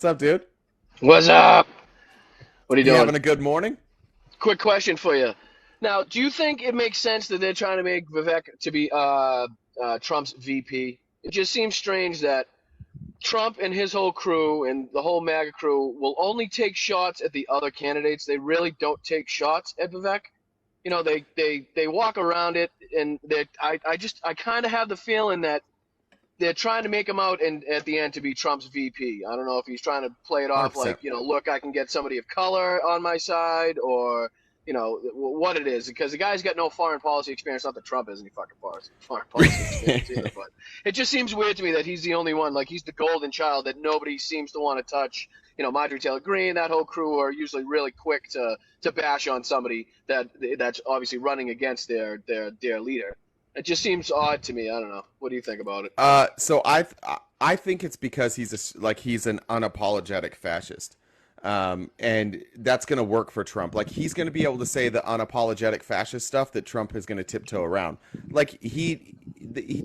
up, dude? What's up? What are you You doing? having a good morning? Quick question for you. Now, do you think it makes sense that they're trying to make Vivek to be Trump's VP? It just seems strange that Trump and his whole crew and the whole MAGA crew will only take shots at the other candidates. They really don't take shots at Vivek. They walk around it, and I kind of have the feeling that they're trying to make him out and at the end to be Trump's VP. I don't know if he's trying to play it off like, 100%. look, I can get somebody of color on my side, or what it is, because the guy's got no foreign policy experience. Not that Trump has any fucking foreign policy experience either, but it just seems weird to me that he's the only one. Like, he's the golden child that nobody seems to want to touch. Marjorie Taylor Greene, that whole crew are usually really quick to bash on somebody that's obviously running against their leader. It just seems odd to me. I don't know. What do you think about it? So I think it's because he's an unapologetic fascist, and that's going to work for Trump. Like, he's going to be able to say the unapologetic fascist stuff that Trump is going to tiptoe around. Like, he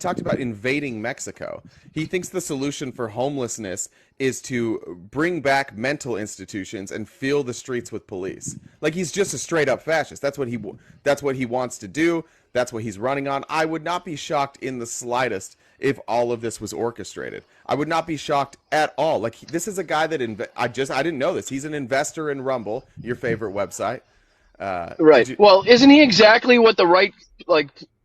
talked about invading Mexico. He thinks the solution for homelessness is to bring back mental institutions and fill the streets with police. Like, he's just a straight up fascist. That's what he wants to do. That's what he's running on. I would not be shocked in the slightest if all of this was orchestrated. I would not be shocked at all. Like, this is a guy that I didn't know this. He's an investor in Rumble, your favorite website. Right. Did you? Well, isn't he exactly what the right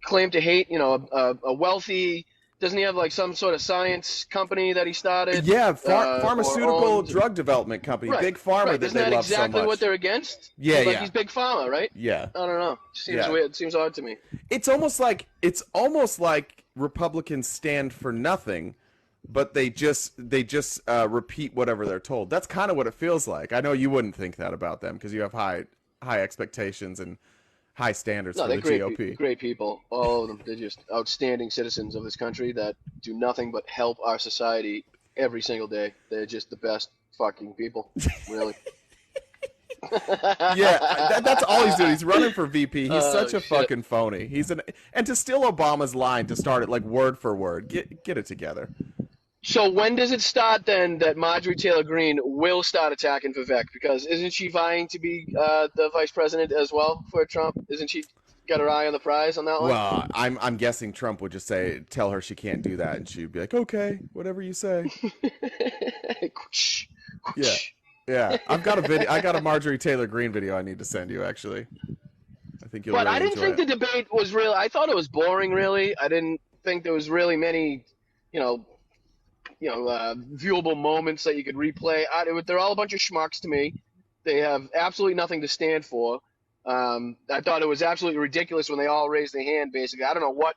claim to hate? A wealthy. Doesn't he have like some sort of science company that he started Yeah, or pharmaceutical owned? drug development company, Right. big pharma Right. that Isn't they that love so exactly what much. they're against? Yeah, Like, yeah, he's big pharma, right? yeah, I don't know. Seems yeah. weird. It seems odd to me. It's almost like Republicans stand for nothing, but they just repeat whatever they're told. That's kind of what it feels like. I know you wouldn't think that about them because you have high expectations and high standards No, for they're the GOP. great people. All of them. They're just outstanding citizens of this country that do nothing but help our society every single day. They're just the best fucking people, really. Yeah, that's all he's doing. He's running for VP. He's Oh such a shit. fucking phony. And to steal Obama's line to start it like word for word. Get it together. So when does it start then that Marjorie Taylor Greene will start attacking Vivek? Because isn't she vying to be the vice president as well for Trump? Isn't she got her eye on the prize on that one? Well, I'm guessing Trump would just tell her she can't do that, and she'd be like, okay, whatever you say. Yeah, yeah. I've got a video. I got a Marjorie Taylor Greene video I need to send you. Actually, I think you'll But I really didn't enjoy think it. the debate was real. I thought it was boring, really. I didn't think there was really many, you know, viewable moments that you could replay. They're all a bunch of schmucks to me. They have absolutely nothing to stand for. I thought it was absolutely ridiculous when they all raised their hand. Basically, I don't know what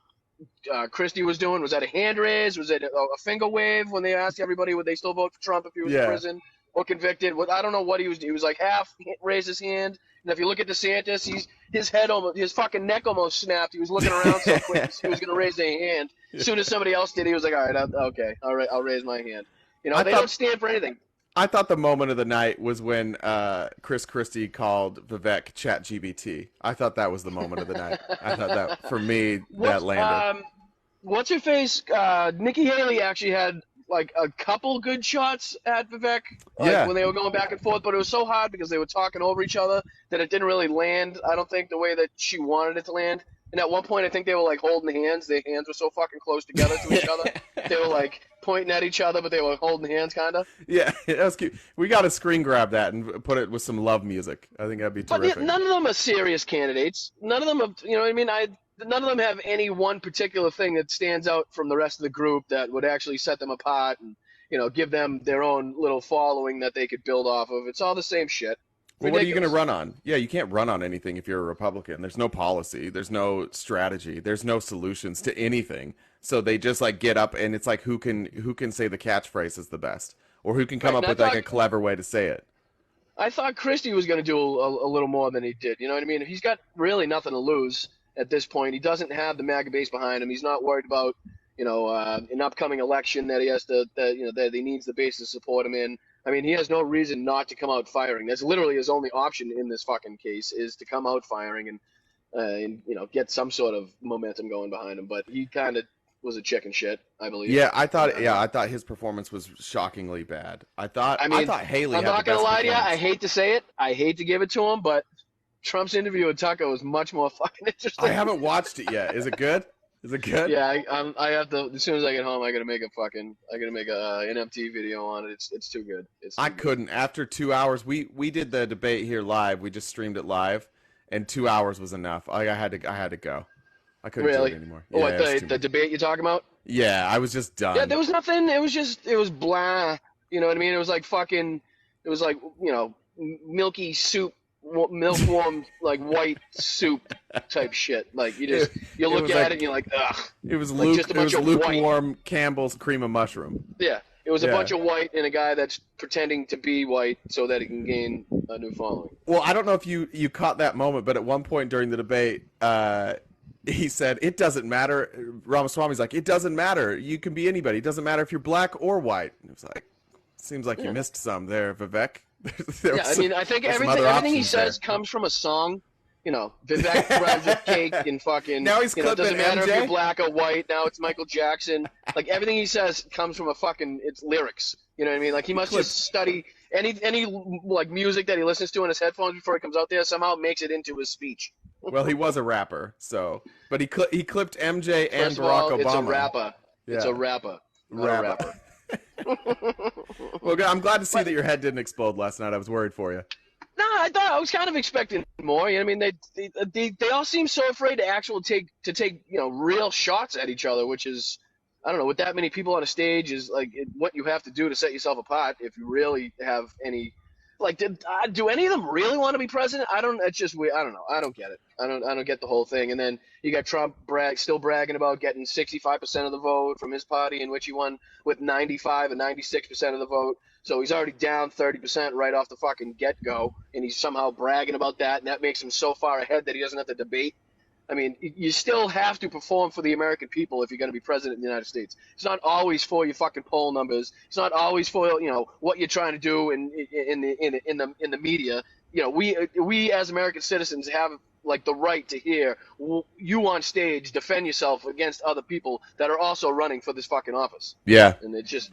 Christie was doing. Was that a hand raise? Was it a finger wave when they asked everybody would they still vote for Trump if he was in Yeah, prison or convicted? I don't know what he was doing. He was like half raised his hand. And if you look at DeSantis, his fucking neck almost snapped. He was looking around so quick he was going to raise their hand. As soon as somebody else did, he was like, all right, okay, all right, I'll raise my hand. I They don't thought stand for anything. I thought the moment of the night was when Chris Christie called Vivek ChatGPT. I thought that was the moment of the night. I thought that for me that What's landed. what's her face? Nikki Haley actually had like a couple good shots at Vivek, like Yeah, when they were going back and forth, but it was so hard because they were talking over each other that it didn't really land. I don't think the way that she wanted it to land. And at one point, I think they were like holding hands. Their hands were so fucking close together to each other. They were like pointing at each other, but they were holding hands, kind of. yeah, that was cute. We got to screen grab that and put it with some love music. I think that'd be But terrific. none of them are serious candidates. None of them have, you know what I mean? None of them have any one particular thing that stands out from the rest of the group that would actually set them apart and, give them their own little following that they could build off of. It's all the same shit. Well, what are you going to Ridiculous. run on? Yeah, you can't run on anything if you're a Republican. There's no policy, there's no strategy, there's no solutions to anything. So they just like get up and it's like who can say the catchphrase is the best or who can come Right. And up with like a clever way to say it. I thought Christie was going to do a little more than he did. You know what I mean? He's got really nothing to lose at this point. He doesn't have the MAGA base behind him. He's not worried about, an upcoming election that he has that he needs the base to support him in. I mean, he has no reason not to come out firing. That's literally his only option in this fucking case is to come out firing and get some sort of momentum going behind him. But he kind of a chicken shit, I believe. Yeah, I thought his performance was shockingly bad. I I mean, thought Haley I'm had the not gonna best lie to you. I performance. hate to say it. I hate to give it to him, but Trump's interview with Tucker was much more fucking I interesting. haven't watched it yet. Is it good? Is it good? Yeah, I have to. As soon as I get home, I gotta make a NFT video on it. It's too good. It's I too good. couldn't. After 2 hours, we did the debate here live. We just streamed it live, and 2 hours was enough. I had to go. I couldn't do it Really? anymore. Oh, what Yeah, it's too the much. debate you're talking about? Yeah, I was just Yeah, done. there was nothing. It was blah. You know what I mean? It was like fucking. It was like milky soup, milk warm like white soup type shit. Like It, you it look was at it like and you're like ugh, like just a it bunch was of white. lukewarm Campbell's cream of mushroom. Yeah, it was a Yeah. bunch of white and a guy that's pretending to be white so that he can gain a new following. Well, I don't know if you caught that moment, but at one point during the debate, he said, "It doesn't matter." Ramaswamy's like, "It doesn't matter. You can be anybody. It doesn't matter if you're black or white." And it was like, seems like you Yeah. missed some there, Vivek. Yeah, I mean, I think there's some everything he options says there. comes from a song. Vivek grabs a cake and fucking. Now he's It clipping doesn't matter if MJ. you're black or white. Now it's Michael Jackson. Like everything he says comes from it's lyrics. You know what I mean? Like he must clipped- just study any like music that he listens to in his headphones before he comes out there. Somehow makes it into his speech. Well, he was a rapper, so he clipped MJ and First of Barack all, Obama. it's a rapper. It's Yeah. a rapper, not a rapper. Well, good. I'm glad to see that your head didn't explode last night. I was worried for you. No, I was kind of expecting more. You know, I mean, they all seem so afraid to take real shots at each other, which is, I don't know, with that many people on a stage is like what you have to do to set yourself apart if you really have any. Like, do any of them really want to be president? I don't. It's just weird. I don't know. I don't get it. I don't get the whole thing. And then you got Trump still bragging about getting 65% of the vote from his party, in which he won with 95 and 96% of the vote. So he's already down 30% right off the fucking get-go, and he's somehow bragging about that, and that makes him so far ahead that he doesn't have to debate. I mean, you still have to perform for the American people if you're going to be president of the United States. It's not always for your fucking poll numbers. It's not always for what you're trying to do in the media. We as American citizens have like the right to hear you on stage defend yourself against other people that are also running for this fucking office. Yeah. And it just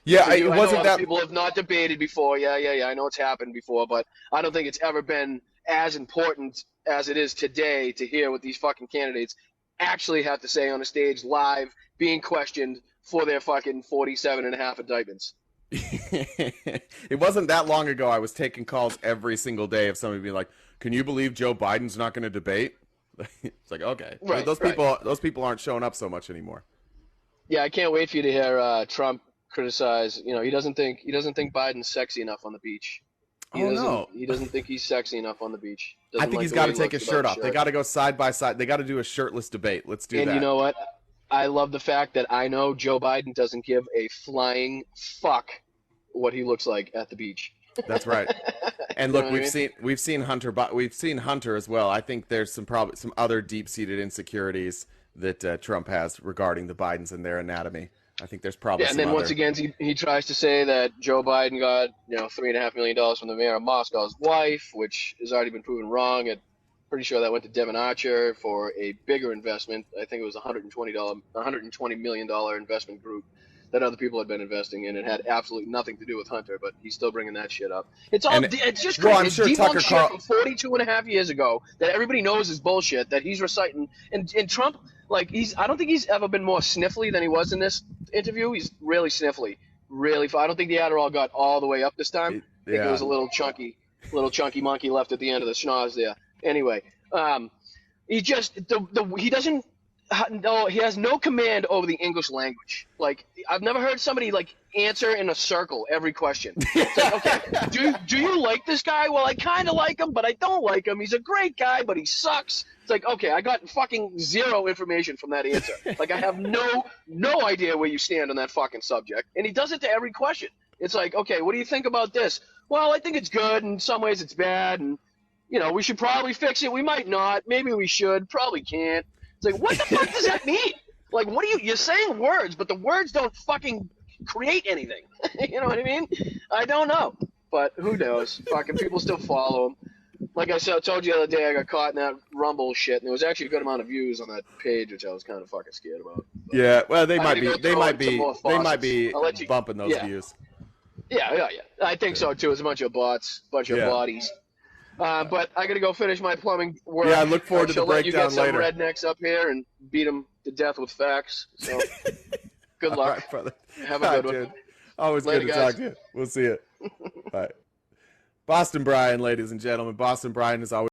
Yeah, it I know wasn't other that. people have not debated before. Yeah. I know it's happened before, but I don't think it's ever been as important as it is today to hear what these fucking candidates actually have to say on a stage live, being questioned for their fucking 47 and a half indictments. It wasn't that long ago. I was taking calls every single day of somebody being like, "Can you believe Joe Biden's not going to debate?" It's like, okay, Right, those right. people aren't showing up so much anymore. Yeah, I can't wait for you to hear Trump criticize. He doesn't think Biden's sexy enough on the beach. No, He doesn't think he's sexy enough on the beach. I Doesn't think like he's the got way to he take looks his shirt without off. a They shirt. got to go side by side. They got to do a shirtless debate. Let's do And that. you know what? I love the fact that I know Joe Biden doesn't give a flying fuck what he looks like at the beach. That's right. And You know look, what I mean? we've seen Hunter, but we've seen Hunter as well. I think there's probably some other deep-seated insecurities that Trump has regarding the Bidens and their anatomy. I think there's probably Yeah, and some then other. once again, he tries to say that Joe Biden got $3.5 million from the mayor of Moscow's wife, which has already been proven wrong. I'm pretty sure that went to Devon Archer for a bigger investment. I think it was $120 million investment group that other people had been investing in. It had absolutely nothing to do with Hunter, but he's still bringing that shit up. And It's just well, crazy. I'm It's sure debunked Tucker shit Carl. from 42 and a half years ago that everybody knows is bullshit that he's reciting. And Trump, like, I don't think he's ever been more sniffly than he was in this interview. He's really sniffly. Really, I don't think the Adderall got all the way up this time. I think it was a little chunky monkey left at the end of the schnoz there. Anyway, he just he doesn't. No, he has no command over the English language. Like, I've never heard somebody like answer in a circle every question. It's like, okay, do you like this guy? Well, I kind of like him, but I don't like him. He's a great guy, but he sucks. It's like, okay, I got fucking zero information from that answer. Like, I have no idea where you stand on that fucking subject. And he does it to every question. It's like, okay, what do you think about this? Well, I think it's good. In some ways, it's bad, and we should probably fix it. We might not. Maybe we should. Probably can't. It's like, what the fuck does that mean? Like, what you're saying words, but the words don't fucking create anything. You know what I mean? I don't know, but who knows? Fucking people still follow him. Like I told you the other day, I got caught in that Rumble shit, and there was actually a good amount of views on that page, which I was kind of fucking scared about. Yeah, well, they I might gotta be, go throw in some more they might faucets. be I'll let you. bumping those Yeah, views. yeah. I think so too. It's a bunch of bots, bunch of Yeah, bodies. But I gotta go finish my plumbing yeah. I work. look I forward to the shall let you get breakdown some later. rednecks up here and beat them to death with facts. So good All luck. right, brother. Have a All right, good one. dude. Always good Later, to talk guys. to you. We'll see you. All right. Boston Brian, ladies and gentlemen. Boston Brian is always.